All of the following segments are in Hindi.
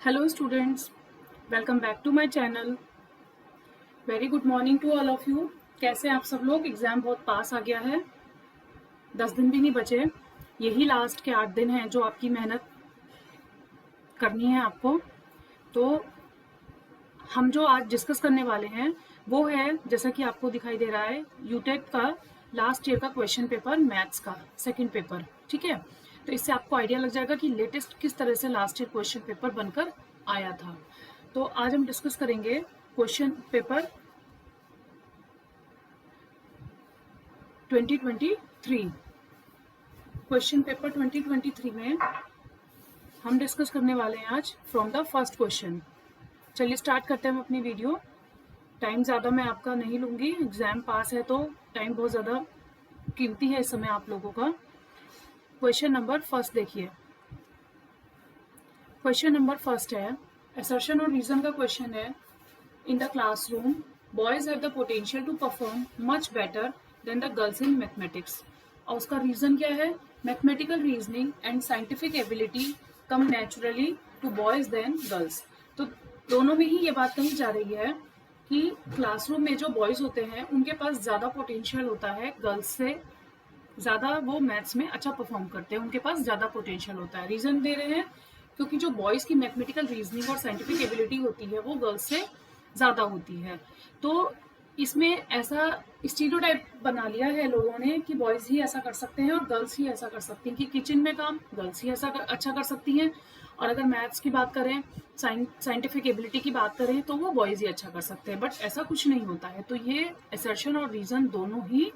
Hello students, welcome back to my channel. Very good morning to all of you. कैसे आप सब लोग? एग्जाम बहुत पास आ गया है, 10 दिन भी नहीं बचे. यही लास्ट के 8 दिन हैं जो आपकी मेहनत करनी है आपको. तो हम जो आज डिस्कस करने वाले हैं वो है, जैसा कि आपको दिखाई दे रहा है, यूटेट का लास्ट ईयर का क्वेश्चन पेपर, मैथ्स का सेकंड पेपर. ठीक है, तो इससे आपको आइडिया लग जाएगा कि लेटेस्ट किस तरह से लास्ट ईयर क्वेश्चन पेपर बनकर आया था. तो आज हम डिस्कस करेंगे क्वेश्चन पेपर 2023. क्वेश्चन पेपर 2023 में हम डिस्कस करने वाले हैं आज फ्रॉम द फर्स्ट क्वेश्चन. चलिए स्टार्ट करते हैं हम अपनी वीडियो. टाइम ज़्यादा मैं आपका नहीं लूँगी, एग्ज़ाम पास है तो टाइम बहुत ज़्यादा कीमती है इस समय आप लोगों का. क्वेश्चन नंबर फर्स्ट देखिए. क्वेश्चन नंबर फर्स्ट है, असर्शन और रीजन का क्वेश्चन है. In the classroom boys have the potential to perform much better than the girls in mathematics. और उसका रीजन क्या है? Mathematical reasoning and scientific ability come naturally to boys than girls. तो दोनों में ही ये बात कही जा रही है कि क्लासरूम में जो बॉयज होते हैं उनके पास ज़्यादा पोटेंशियल होता है, गर्ल्स से ज़्यादा वो मैथ्स में अच्छा परफॉर्म करते हैं, उनके पास ज़्यादा पोटेंशियल होता है. रीज़न दे रहे हैं क्योंकि जो बॉयज़ की मैथमेटिकल रीजनिंग और साइंटिफिक एबिलिटी होती है वो गर्ल्स से ज़्यादा होती है. तो इसमें ऐसा स्टीरियोटाइप बना लिया है लोगों ने कि बॉयज़ ही ऐसा कर सकते हैं और गर्ल्स ही ऐसा कर सकती हैं, कि किचन में काम गर्ल्स ही ऐसा अच्छा कर सकती हैं, और अगर मैथ्स की बात करें, साइंटिफिक एबिलिटी की बात करें तो वो बॉयज़ ही अच्छा कर सकते हैं. बट ऐसा कुछ नहीं होता है. तो ये असर्शन और रीज़न दोनों ही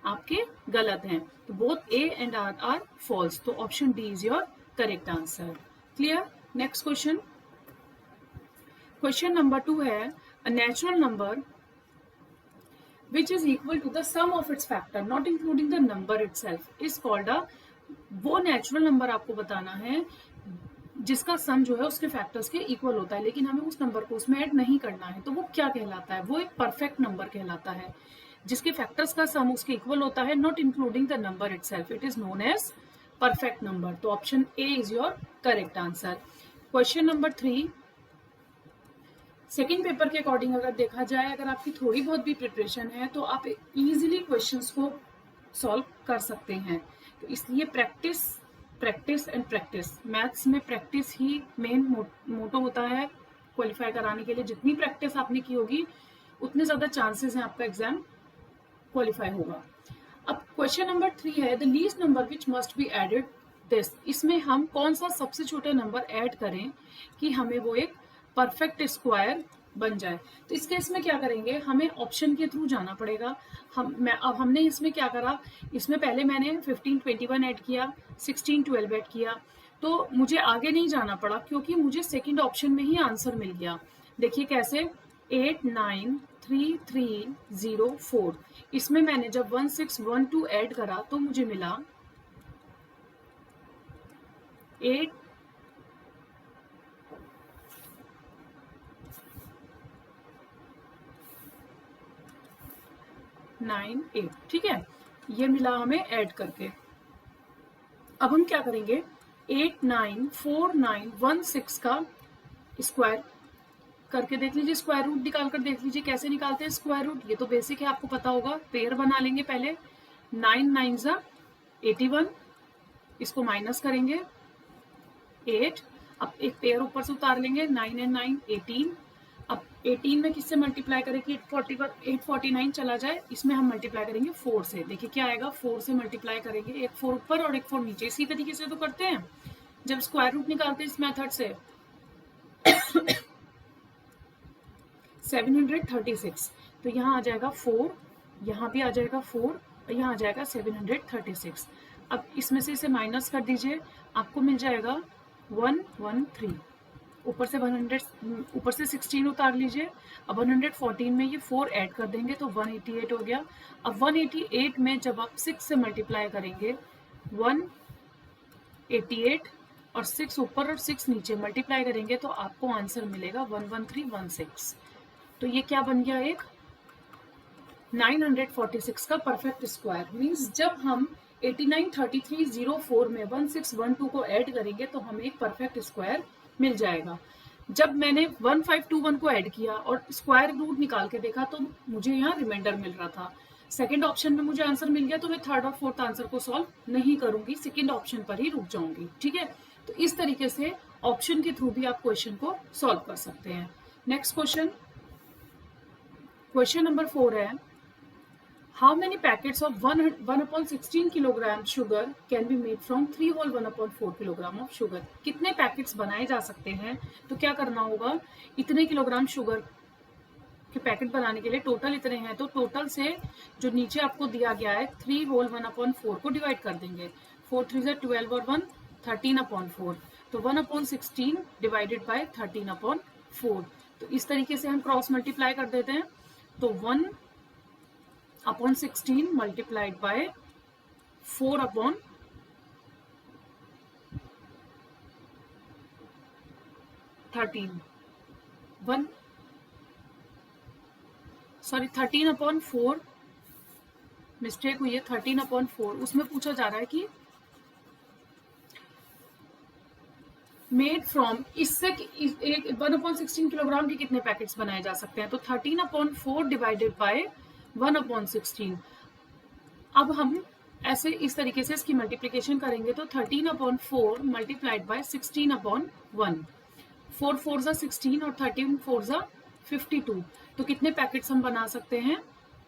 आपके गलत हैं. तो both A and R false. तो option D is your correct answer. Clear? Next question. Question number 2 है, a natural number which is equal to the sum of its factor not including the number itself is called a. वो नेचुरल नंबर आपको बताना है जिसका सम जो है उसके फैक्टर्स के इक्वल होता है, लेकिन हमें उस नंबर को उसमें ऐड नहीं करना है. तो वो क्या कहलाता है? वो एक परफेक्ट नंबर कहलाता है जिसके फैक्टर्स का सम उसके इक्वल होता है, not including the number itself. It is known as perfect number. तो option A is your correct answer. Question number 3, second paper के अकॉर्डिंग अगर देखा जाए, अगर आपकी थोड़ी बहुत भी प्रिपरेशन है तो आप इजीली क्वेश्चंस को सॉल्व कर सकते हैं. तो इसलिए practice practice and practice. Maths में प्रैक्टिस ही मेन मोटो होता है क्वालिफाई कराने के लिए. जितनी प्रैक्टिस आपने की होगी उतने ज़्यादा चांसेस हैं आपका एग्जाम क्वालिफाई होगा. अब क्वेश्चन नंबर 3 है, the least number which must be added this. इसमें हम कौन सा सबसे छोटा नंबर ऐड करें कि हमें वो एक परफेक्ट स्क्वायर बन जाए. तो इस केस में क्या करेंगे, हमें ऑप्शन के थ्रू जाना पड़ेगा. अब हमने इसमें क्या करा, इसमें पहले मैंने 15 21 ऐड किया, 16 12 ऐड किया. तो मुझे आगे नहीं जाना पड़ा क्योंकि मुझे सेकंड ऑप्शन में ही आंसर मिल गया. देखिए कैसे, 8 9 3 3 0 4. इसमें मैंने जब 1 6 1 2 ऐड करा तो मुझे मिला 8 9 8. ठीक है, ये मिला हमें ऐड करके. अब हम क्या करेंगे, 8 9 4 9 1 6 का स्क्वायर करके देख लीजिए, स्क्वायर रूट निकाल कर देख लीजिए कैसे निकालते हैं स्क्वायर रूट. ये तो बेसिक है, आपको पता होगा. पेयर बना लेंगे पहले, 9 9 ज़ा 81, इसको माइनस करेंगे 8. अब एक पेयर ऊपर से उतार लेंगे, 9 एंड 9 18. अब 18 में किससे मल्टीप्लाई करें कि 849 चला जाए, इसमें हम मल्टीप्लाई करेंगे 4 से. देखिए क्या आएगा, 4 से मल्टीप्लाई करेंगे, एक 4 ऊपर और एक 4 नीचे. इसी तरीके से तो करते हैं जब स्क्वायर रूट निकालते हैं इस मेथड से. 736. तो यहाँ आ जाएगा 4, यहाँ भी आ जाएगा 4 और यहाँ आ जाएगा 736. अब इसमें से इसे माइनस कर दीजिए, आपको मिल जाएगा 113. ऊपर से 16 उतार लीजिए. अब 114 में ये 4 ऐड कर देंगे तो 188 हो गया. अब 188 में जब आप 6 से मल्टीप्लाई करेंगे, 188 और 6 ऊपर और 6 नीचे मल्टीप्लाई करेंगे तो आपको आंसर मिलेगा 11316. तो ये क्या बन गया, एक 946 का परफेक्ट स्क्वायर. मीन्स जब हम 89 33 04 में 1612 को ऐड करेंगे तो हमें एक परफेक्ट स्क्वायर मिल जाएगा। जब मैंने 1521 को ऐड किया और स्क्वायर रूट निकाल के देखा तो मुझे यहाँ रिमाइंडर मिल रहा था। सेकंड ऑप्शन में मुझे आंसर मिल गया तो मैं थर्ड और फोर्थ आंसर को सॉल्व नहीं करूंगी, सेकंड ऑप्शन पर ही रुक जाऊंगी। ठीक है, तो इस तरीके से ऑप्शन के थ्रू भी आप क्वेश्चन को सॉल्व कर सकते हैं। नेक्स्ट क्वेश्चन, क्वेश्चन नंबर 4 है, how many packets of 1/16 kilogram sugar can be made from 3 whole 1/4 kilogram of sugar. कितने पैकेट्स बनाए जा सकते हैं? तो क्या करना होगा, इतने किलोग्राम शुगर के पैकेट बनाने के लिए टोटल इतने हैं, तो टोटल से जो नीचे आपको दिया गया है 3 होल 1/4 को डिवाइड कर देंगे। 4 3 ज़ा 12 और 1 13/4, तो 1/16 डिवाइडेड बाय 13/4। तो इस तरीके से हम क्रॉस मल्टीप्लाई कर देते हैं, तो 1/16 मल्टीप्लाइड बाय 4/13 13/4, मिस्टेक हुई है, 13/4। उसमें पूछा जा रहा है कि मेड फ्रॉम, इससे 1/16 किलोग्राम के कितने पैकेट्स बनाए जा सकते हैं, तो 13/4 डिवाइडेड बाय 1/16। अब हम ऐसे इस तरीके से इसकी मल्टीप्लिकेशन करेंगे, तो 13/4 मल्टीप्लाइड बाय 16/1, 4 4 ज़ा 16 और 13 4 ज़ा 52। तो कितने पैकेट्स हम बना सकते हैं,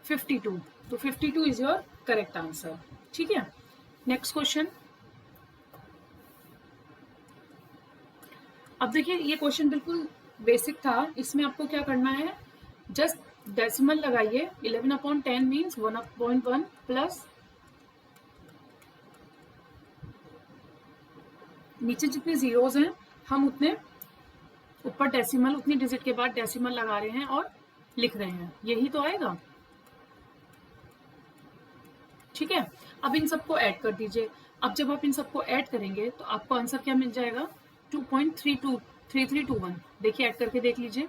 52। तो 52 इज योर करेक्ट आंसर। ठीक है, नेक्स्ट क्वेश्चन। अब देखिए ये क्वेश्चन बिल्कुल बेसिक था, इसमें आपको क्या करना है, जस्ट डेसिमल लगाइए। 11/10 मीन्स 1/1 प्लस नीचे जितने जीरोज हैं हम उतने ऊपर डेसिमल, उतनी डिजिट के बाद डेसिमल लगा रहे हैं और लिख रहे हैं, यही तो आएगा। ठीक है, अब इन सबको ऐड कर दीजिए। अब जब आप इन सबको ऐड करेंगे तो आपको आंसर क्या मिल जाएगा, 2.3321। देखिए ऐड करके देख लीजिए,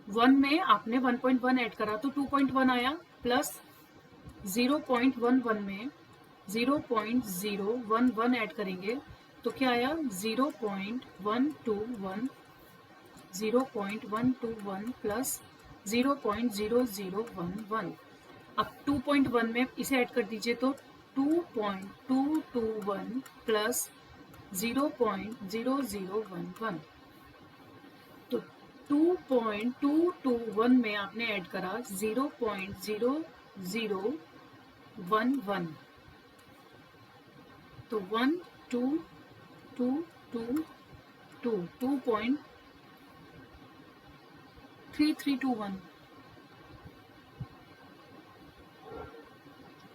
1 में आपने 1.1 ऐड करा तो 2.1 आया, प्लस 0.11 में 0.011 ऐड करेंगे तो क्या आया, 0.121, 0.121 प्लस 0.0011। अब 2.1 में इसे ऐड कर दीजिए तो 2.221 प्लस 0.0011। तो 2.221 में आपने ऐड करा 0.0011, तो 2.3321।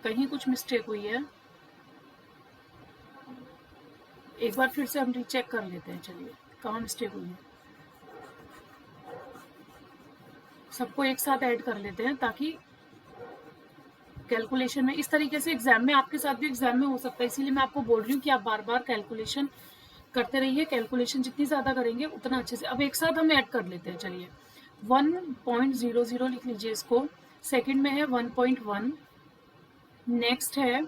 कहीं कुछ मिस्टेक हुई है, एक बार फिर से हम रीचेक कर लेते हैं। चलिए कहाँ मिस्टेक हुई है, सबको एक साथ ऐड कर लेते हैं ताकि कैलकुलेशन में इस तरीके से एग्जाम में, आपके साथ भी एग्जाम में हो सकता है, इसीलिए मैं आपको बोल रही हूँ कि आप बार बार कैलकुलेशन करते रहिए। कैलकुलेशन जितनी ज़्यादा करेंगे उतना अच्छे से। अब एक साथ हम ऐड कर लेते हैं। चलिए 1.00 लिख लीजिए इसको, सेकंड में है 1.1, नेक्स्ट है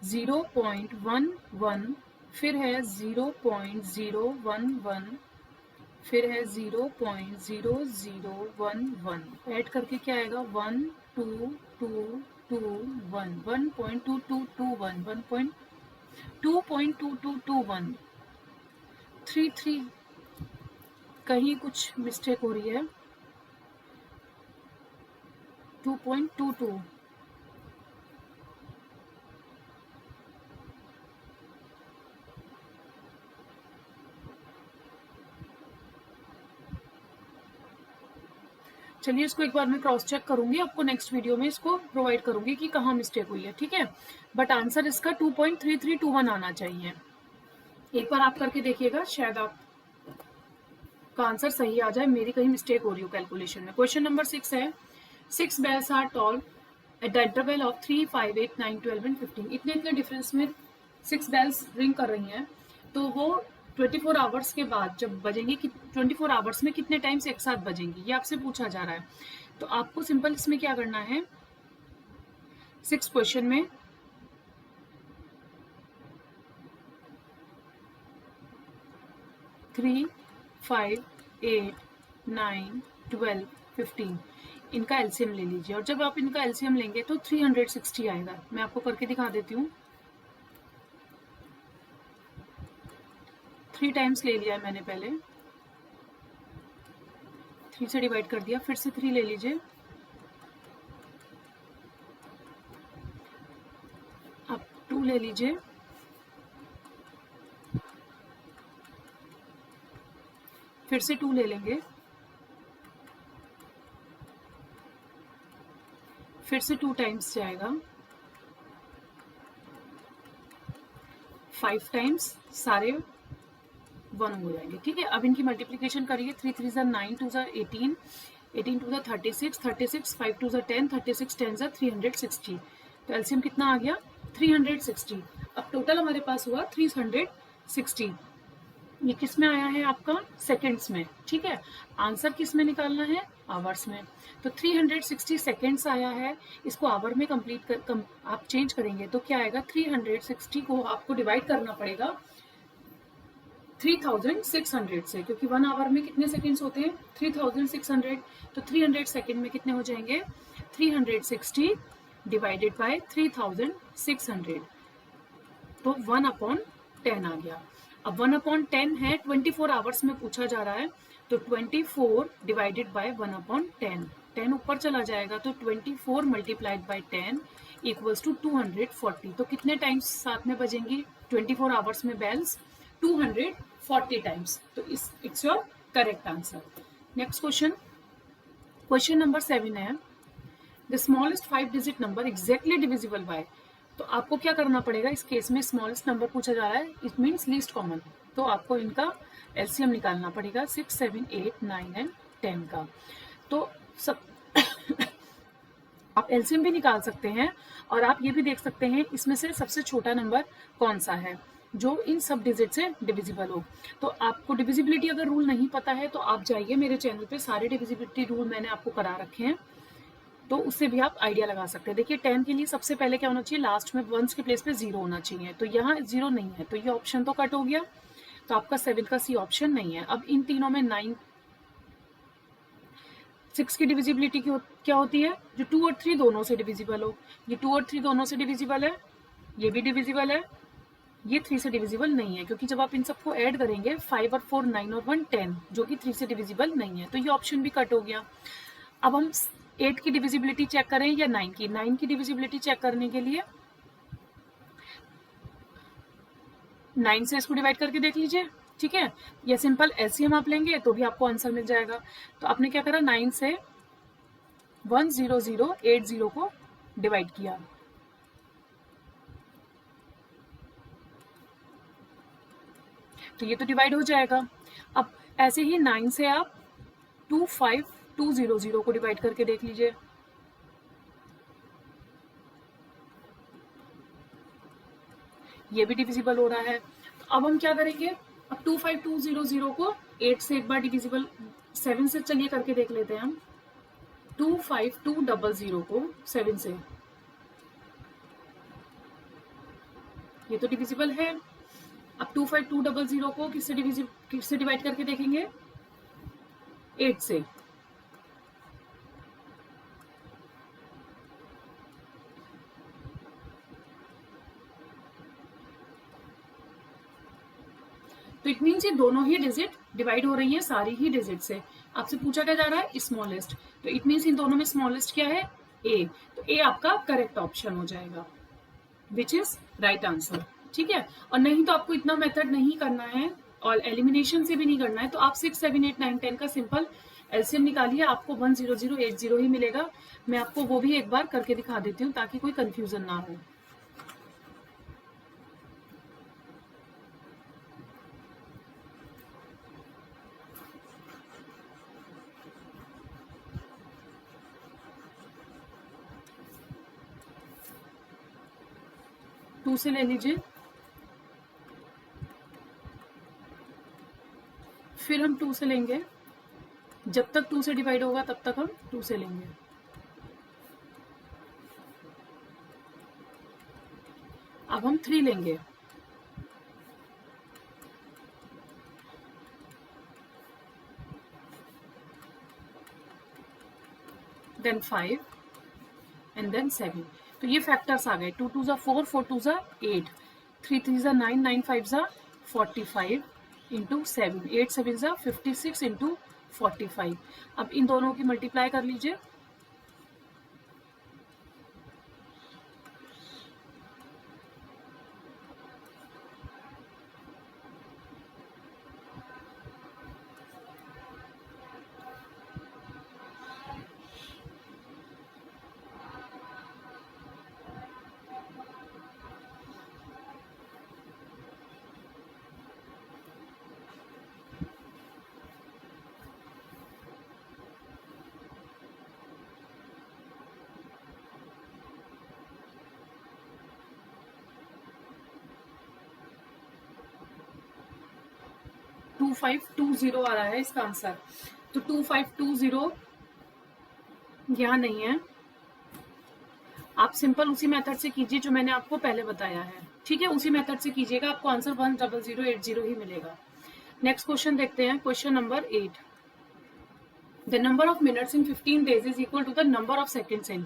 0.11, फिर है 0.011, फिर है 0.0011। ऐड करके क्या आएगा, 1.2221, 1.2221, 2.2221, 33। कहीं कुछ मिस्टेक हो रही है, 2.22। चलिए इसको एक बार मैं क्रॉस चेक करूंगी, आपको नेक्स्ट वीडियो में इसको प्रोवाइड करूंगी कि कहाँ मिस्टेक हुई है। ठीक है, बट आंसर इसका 2.3321 आना चाहिए। एक बार आप करके देखिएगा, शायद आप का आंसर सही आ जाए, मेरी कहीं मिस्टेक हो रही हो कैलकुलेशन में। क्वेश्चन नंबर 6 है, 6 bells are toll at the interval of 3, 5, 8, 9, 12 and 15। इतने डिफरेंस में 6 बेल्स रिंग कर रही हैं, तो वो 24 आवर्स के बाद जब बजेंगी कि 24 आवर्स में कितने टाइम्स एक साथ बजेंगी, ये आपसे पूछा जा रहा है। तो आपको सिंपल इसमें क्या करना है, 6 क्वेश्चन में 3 5, 8, 9, 12, 15 इनका एलसीएम ले लीजिए। और जब आप इनका एलसीएम लेंगे तो 360 आएगा। मैं आपको करके दिखा देती हूँ। 3 टाइम्स ले लिया है मैंने, पहले 3 से डिवाइड कर दिया, फिर से 3 ले लीजिए। अब 2 ले लीजिए, फिर से 2 ले लेंगे, फिर से 2 टाइम्स जाएगा, 5 टाइम्स, सारे 1 हो जाएंगे। ठीक है, अब इनकी मल्टीप्लीकेशन करिए। 3 3 ज़ा 9, 2 ज़ा 18, 18 2 ज़ा 36, 36 5 2 ज़ा 10, 36 10 ज़ा 360। तो एलसीएम कितना आ गया? 360। अब टोटल हमारे पास हुआ 360। ये किस में आया है? आपका सेकेंड्स में। ठीक है, आंसर किस में निकालना है? आवर्स में। तो 360 सेकेंड्स आया है, इसको आवर में आप चेंज करेंगे तो क्या आएगा? 360 को आपको डिवाइड करना पड़ेगा 3600 से, क्योंकि 1 आवर में कितने सेकेंड्स होते हैं? 3600। तो 300 सेकेंड में कितने हो जाएंगे? 360 डिवाइडेड बाय 3600, तो 1/10 आ गया। अब 1/10 है, 24 आवर्स में पूछा जा रहा है, तो 24 डिवाइडेड बाय 1/10, 10 ऊपर चला जाएगा, तो 24 मल्टीप्लाइड बाय 10 इक्वल्स टू 240। तो कितने टाइम्स साथ में बजेंगी 24 आवर्स में बेल्स? 240 टाइम्स। तो it's your correct answer. Next question, question number 7 है, the smallest 5 digit number exactly divisible by. तो आपको क्या करना पड़ेगा इस केस में? स्मॉलेस्ट नंबर पूछा जा रहा है, इट मीन्स लीस्ट कॉमन, तो आपको इनका एलसीएम निकालना पड़ेगा 6, 7, 8, 9 एंड 10 का। तो सब आप एलसीएम भी निकाल सकते हैं और आप ये भी देख सकते हैं इसमें से सबसे छोटा नंबर कौन सा है जो इन सब डिजिट से डिविजिबल हो। तो आपको डिविजिबिलिटी अगर रूल नहीं पता है तो आप जाइए मेरे चैनल पे, सारे डिविजिबिलिटी रूल मैंने आपको करा रखे हैं, तो उससे भी आप आइडिया लगा सकते हैं। देखिए 10 के लिए सबसे पहले क्या होना चाहिए? लास्ट में वंस के प्लेस पे 0 होना चाहिए, तो यहाँ 0 नहीं है, तो ये ऑप्शन तो कट हो गया, तो आपका 7 का सी ऑप्शन नहीं है। अब इन तीनों में 9, 6 की डिविजिबिलिटी क्या होती है? जो 2 और 3 दोनों से डिविजिबल हो। ये 2 और 3 दोनों से डिविजिबल है, ये भी डिविजिबल है, ये 3 से डिविजिबल नहीं है, क्योंकि जब आप इन सबको ऐड करेंगे 5 और 4 9 और 1 10, जो कि 3 से डिविजिबल नहीं है, तो ये ऑप्शन भी कट हो गया। अब हम 8 की डिविजिबिलिटी चेक करें या 9 की? 9 की डिविजिबिलिटी चेक करने के लिए 9 से इसको डिवाइड करके देख लीजिए। ठीक है, या सिंपल एलसीएम आप लेंगे तो भी आपको आंसर मिल जाएगा। तो आपने क्या करा? 9 से 10080 को डिवाइड किया, तो ये तो डिवाइड हो जाएगा। अब ऐसे ही 9 से आप 25200 को डिवाइड करके देख लीजिए, ये भी डिविजिबल हो रहा है। तो अब हम क्या करेंगे? अब 25200 को 8 से एक बार डिविजिबल, 7 से चलिए करके देख लेते हैं हम। 25200 को 7 से, ये तो डिविजिबल है। अब 25200 को किससे डिवाइड करके देखेंगे? 8 से। तो इट मीन्स ये दोनों ही डिजिट डिवाइड हो रही है सारी ही डिजिट से। आपसे पूछा क्या जा रहा है? स्मॉलेस्ट, तो इट मीन्स इन दोनों में स्मॉलेस्ट क्या है? ए। तो ए आपका करेक्ट ऑप्शन हो जाएगा, विच इज राइट आंसर। ठीक है, और नहीं तो आपको इतना मेथड नहीं करना है और एलिमिनेशन से भी नहीं करना है, तो आप 6, 7, 8, 9, 10 का सिंपल एलसीएम निकालिए, आपको 10080 ही मिलेगा। मैं आपको वो भी एक बार करके दिखा देती हूँ ताकि कोई कंफ्यूजन ना हो। टू से ले लीजिए, फिर हम 2 से लेंगे, जब तक 2 से डिवाइड होगा तब तक हम 2 से लेंगे। अब हम 3 लेंगे, देन 5 एंड देन 7। तो ये फैक्टर्स आ गए, 2 2 ज़ा 4, 4 2 ज़ा 8, 3 3 ज़ा 9, 9 5 ज़ा 45 इंटू 7, 8 7 ज़ा 56 इंटू 45। अब इन दोनों की मल्टीप्लाई कर लीजिए। टू 2520 आ रहा है इसका आंसर। तो 2520 यहाँ नहीं है, आप सिंपल उसी मेथड से कीजिए जो मैंने आपको पहले बताया है, ठीक है, उसी मेथड से कीजिएगा, आपको आंसर 10080 ही मिलेगा। नेक्स्ट क्वेश्चन देखते हैं, question number 8। The number of minutes in 15 days is equal to the number of seconds in.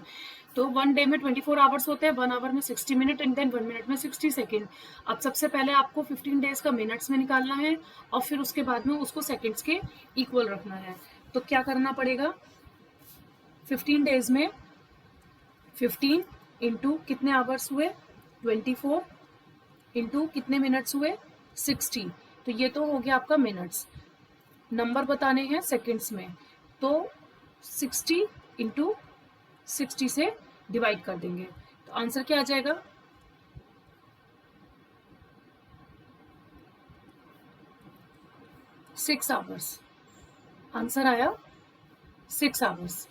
तो 1 डे में 24 आवर्स होते हैं, 1 आवर में 60 मिनट एंड देन 1 मिनट में 60 सेकेंड। अब सबसे पहले आपको 15 डेज का मिनट्स में निकालना है और फिर उसके बाद में उसको सेकेंड्स के इक्वल रखना है। तो क्या करना पड़ेगा, 15 डेज में 15 इंटू कितने आवर्स हुए 24 इंटू कितने मिनट्स हुए 60। तो ये तो हो गया आपका मिनट्स, नंबर बताने हैं सेकेंड्स में, तो 60 इंटू 60 से डिवाइड कर देंगे। तो आंसर क्या आ जाएगा, 6 आवर्स। आंसर आया 6 आवर्स।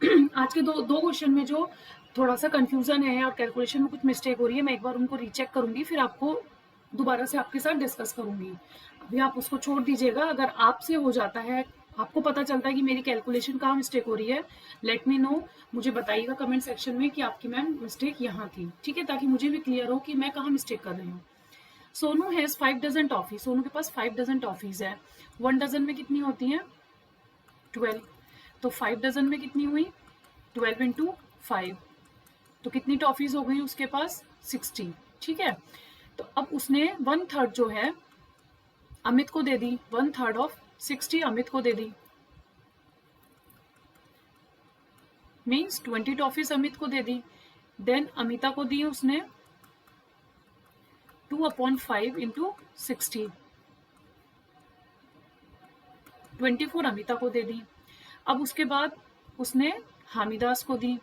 आज के दो क्वेश्चन में जो थोड़ा सा कंफ्यूजन है और कैलकुलेशन में कुछ मिस्टेक हो रही है, मैं एक बार उनको रीचेक करूंगी, फिर आपको दोबारा से आपके साथ डिस्कस करूंगी। अभी आप उसको छोड़ दीजिएगा। अगर आपसे हो जाता है, आपको पता चलता है कि मेरी कैलकुलेशन कहाँ मिस्टेक हो रही है, लेट मी नो, मुझे बताइएगा कमेंट सेक्शन में कि आपकी मैम मिस्टेक यहाँ थी, ठीक है, ताकि मुझे भी क्लियर हो कि मैं कहाँ मिस्टेक कर रही हूँ। Sonu has 5 dozen toffee. Sonu के पास 5 डजन टॉफीज है। 1 डजन में कितनी होती हैं 12। तो 5 डजन में कितनी हुई 12 इंटू 5, तो कितनी टॉफीज हो गई उसके पास 60, ठीक है। तो अब उसने 1/3 जो है अमित को दे दी, 1/3 ऑफ 60 अमित को दे दी, मीन्स 20 टॉफीज अमित को दे दी। देन अमिता को दी उसने 2/5 इंटू 60, 24 अमिता को दे दी। अब उसके बाद उसने हामिदास को दी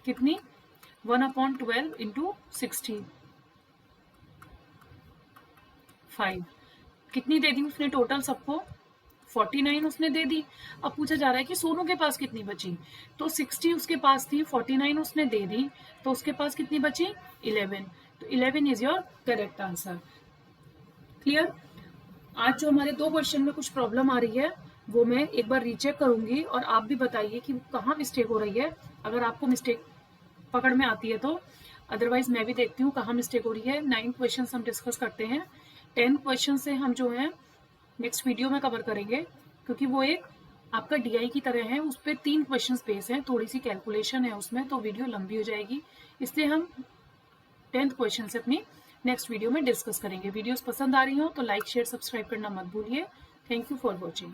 कितनी 1/12 इंटू 60, 5। कितनी दे दी उसने टोटल सबको 49 उसने दे दी। अब पूछा जा रहा है कि सोनू के पास कितनी बची, तो 60 उसके पास थी, 49 उसने दे दी, तो उसके पास कितनी बची 11। तो 11 is your correct answer. Clear. आज जो हमारे 2 क्वेश्चन में कुछ प्रॉब्लम आ रही है वो मैं एक बार रीचेक करूंगी और आप भी बताइए कि कहाँ मिस्टेक हो रही है, अगर आपको मिस्टेक पकड़ में आती है तो। अदरवाइज मैं भी देखती हूँ कहाँ मिस्टेक हो रही है। 9 क्वेश्चन हम डिस्कस करते हैं, 10 क्वेश्चन से हम जो है नेक्स्ट वीडियो में कवर करेंगे, क्योंकि वो एक आपका डीआई की तरह है, उस पर 3 क्वेश्चन बेस हैं, थोड़ी सी कैलकुलेशन है उसमें, तो वीडियो लंबी हो जाएगी, इसलिए हम 10th क्वेश्चन से अपनी नेक्स्ट वीडियो में डिस्कस करेंगे। वीडियोस पसंद आ रही हो तो लाइक शेयर सब्सक्राइब करना मत भूलिए। Thank you for watching.